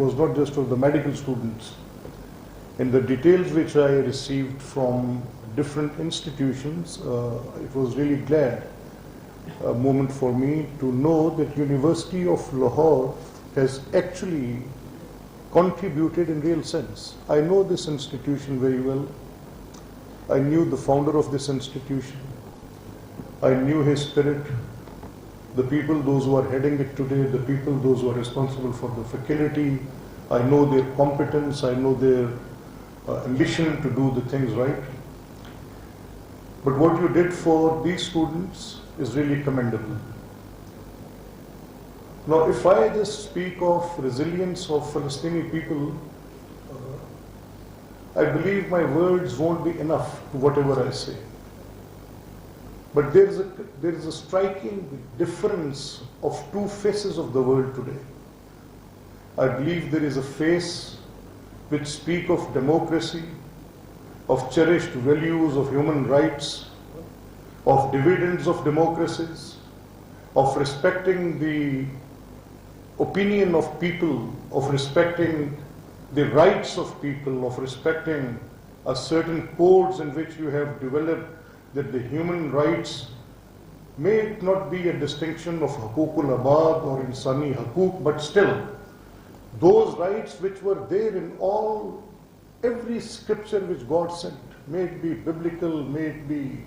was not just of the medical students. In the details which I received from different institutions, it was really a moment for me to know that University of Lahore has actually contributed in real sense. I know this institution very well. I knew the founder of this institution. I knew his spirit, the people, those who are heading it today, the people, those who are responsible for the faculty. I know their competence, I know their ambition to do the things right. But what you did for these students is really commendable. Now, if I just speak of resilience of Palestinian people, I believe my words won't be enough to whatever I say. But there is a striking difference of two faces of the world today. I believe there is a face which speaks of democracy, of cherished values of human rights, of dividends of democracies, of respecting the opinion of people, of respecting the rights of people, of respecting a certain codes in which you have developed that the human rights may not be a distinction of Hukukul Abad or Insani Hukuk, but still, those rights which were there in every scripture which God sent, may it be biblical, may it be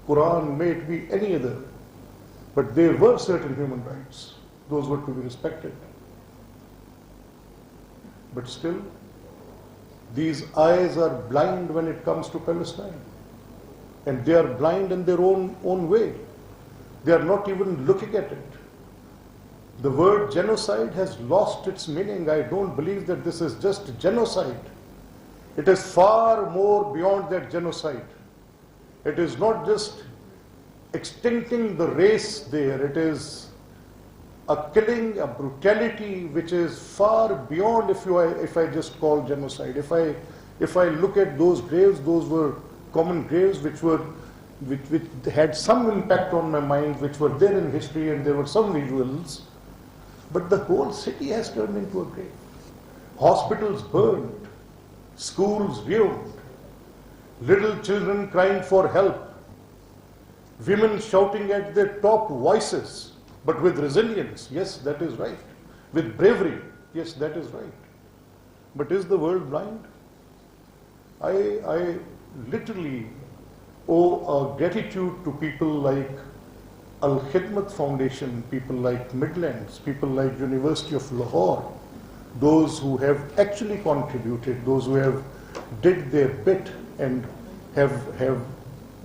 Quran, may it be any other, but there were certain human rights. Those were to be respected. But still, these eyes are blind when it comes to Palestine. And they are blind in their own way. They are not even looking at it. The word genocide has lost its meaning. I don't believe that this is just genocide. It is far more beyond that genocide. It is not just extincting the race there. It is a killing, a brutality which is far beyond if I just call genocide. If I look at those graves, those were common graves which had some impact on my mind, which were there in history, and there were some visuals. But the whole city has turned into a grave. Hospitals burned, schools ruined, little children crying for help, women shouting at their top voices, but with resilience. Yes, that is right. With bravery. Yes, that is right. But is the world blind? I literally owe a gratitude to people like Al-Khidmat Foundation, people like Midlands, people like University of Lahore, those who have actually contributed, those who have did their bit and have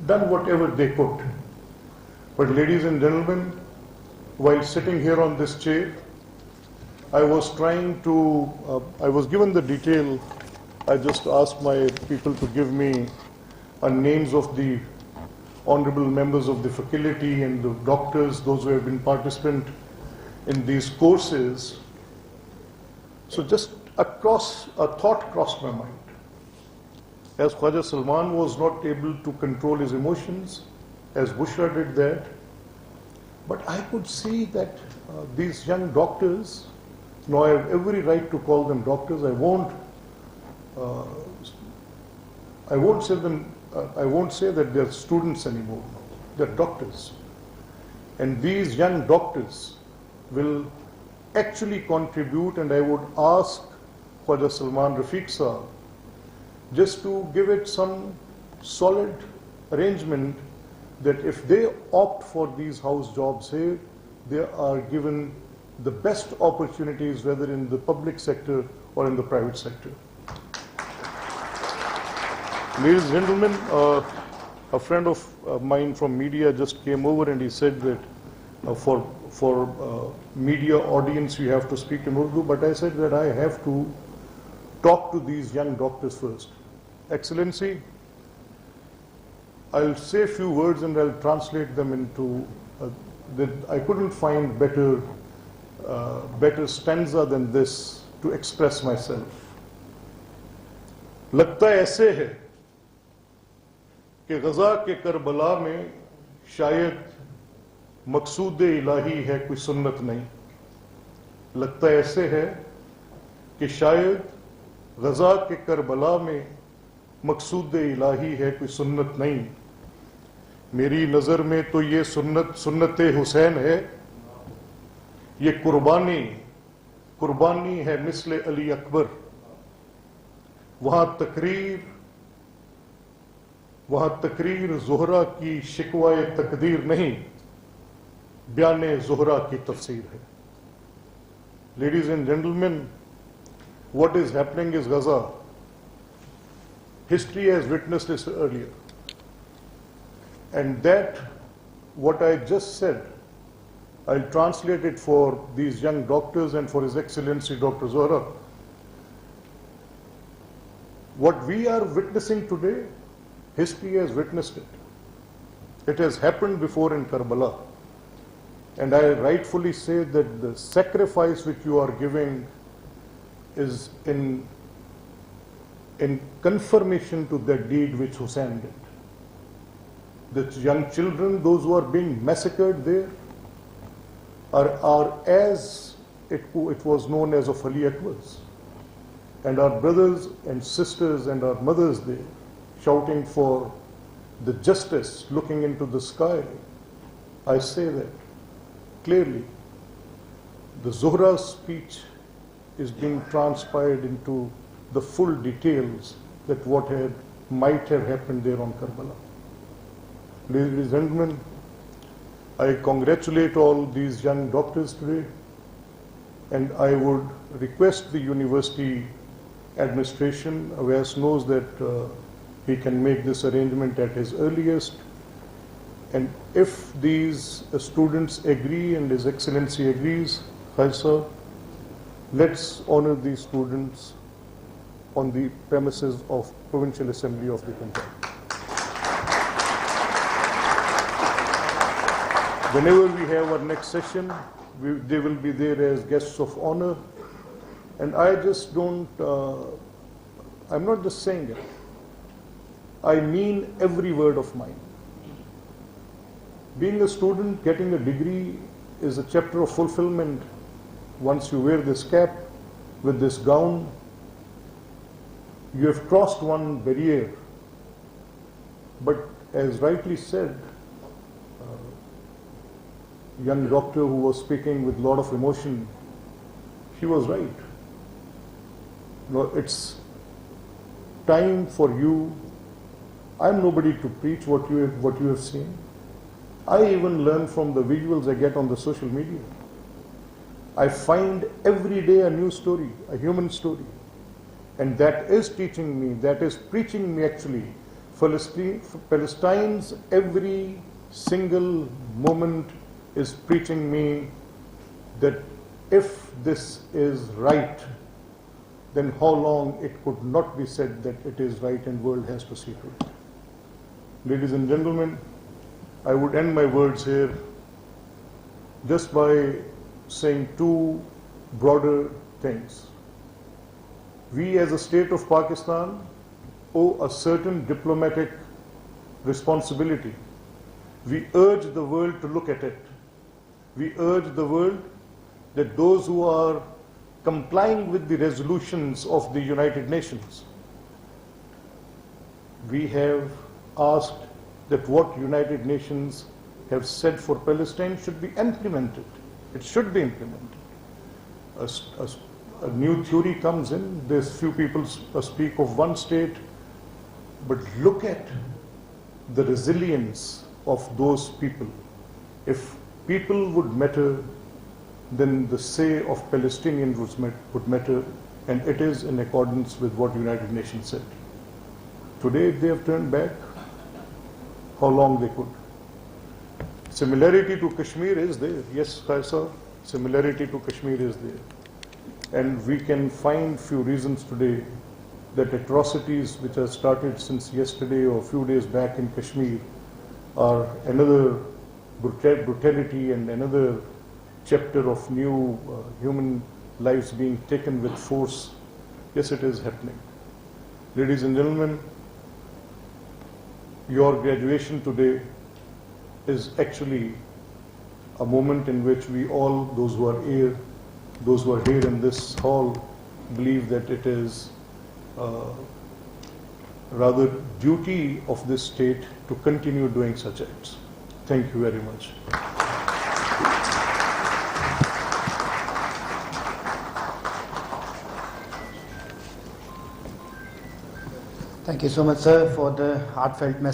done whatever they could. But ladies and gentlemen, while sitting here on this chair, I was given the detail. I just asked my people to give me names of the honorable members of the faculty and the doctors, those who have been participant in these courses. So just a thought crossed my mind. As Khwaja Salman was not able to control his emotions, as Bushra did that, but I could see that these young doctors, now I have every right to call them doctors. I won't say that they're students anymore. They're doctors. And these young doctors will actually contribute, and I would ask Khwaja Salman Rafiq Sahab just to give it some solid arrangement that if they opt for these house jobs here, they are given the best opportunities, whether in the public sector or in the private sector. Ladies and gentlemen, a friend of mine from media just came over and he said that for media audience you have to speak in Urdu, but I said that I have to talk to these young doctors first. Excellency, I'll say a few words and I'll translate them into that I couldn't find better stanza than this to express myself. लगता ऐसे है कि गजा के Karbala में शायद मकसूद इलाही है कोई सुन्नत नहीं। लगता ऐसे है कि शायद गजा के करबला में मकसूद इलाही है, कोई सुन्नत नहीं। मेरी नज़र में तो ये सुन्नत हुसैन है, ये कुर्बानी है मिसले अली अकबर। वहां तकरीर ज़ोहरा की शिकवाए तकदीर नहीं, बयाने ज़ोहरा की तफसीर है। Ladies and gentleman, what is happening is Gaza. History has witnessed this earlier. And that, what I just said, I'll translate it for these young doctors and for His Excellency Dr. Zohra. What we are witnessing today, history has witnessed it. It has happened before in Karbala. And I rightfully say that the sacrifice which you are giving is in confirmation to that deed which Hussein did. The young children, those who are being massacred there, are as it was known as of Ali Akbar's. And our brothers and sisters and our mothers there, shouting for the justice, looking into the sky. I say that clearly. The Zohra's speech is being transpired into the full details that what might have happened there on Karbala. Ladies and gentlemen, I congratulate all these young doctors today, and I would request the university administration, Awais knows that he can make this arrangement at his earliest, and if these students agree and His Excellency agrees, Khaisa, let's honor these students on the premises of Provincial Assembly of the Punjab. Whenever we have our next session, they will be there as guests of honor. And I just don't, I'm not just saying it. I mean every word of mine. Being a student, getting a degree is a chapter of fulfillment. Once you wear this cap with this gown, you have crossed one barrier. But as rightly said, young doctor who was speaking with a lot of emotion, she was right. No, it's time for you. I'm nobody to preach what you have seen. I even learn from the visuals I get on the social media. I find every day a new story, a human story. And that is teaching me, that is preaching me actually. Palestine's every single moment is preaching me that if this is right, then how long it could not be said that it is right and world has to see to it. Ladies and gentlemen, I would end my words here just by saying two broader things. We as a state of Pakistan owe a certain diplomatic responsibility. We urge the world to look at it. We urge the world that those who are complying with the resolutions of the United Nations, we have asked that what United Nations have said for Palestine should be implemented. It should be implemented. A new theory comes in, there's few people speak of one state, but look at the resilience of those people. If people would matter, then the say of Palestinians would matter, and it is in accordance with what United Nations said. Today they have turned back. How long they could? Similarity to Kashmir is there. Yes, Khaisa, similarity to Kashmir is there. And we can find few reasons today that atrocities which have started since yesterday or a few days back in Kashmir are another brutality and another chapter of new human lives being taken with force. Yes, it is happening. Ladies and gentlemen, your graduation today is actually a moment in which we all, those who are here in this hall, believe that it is rather duty of this state to continue doing such acts. Thank you very much. Thank you so much, sir, for the heartfelt message.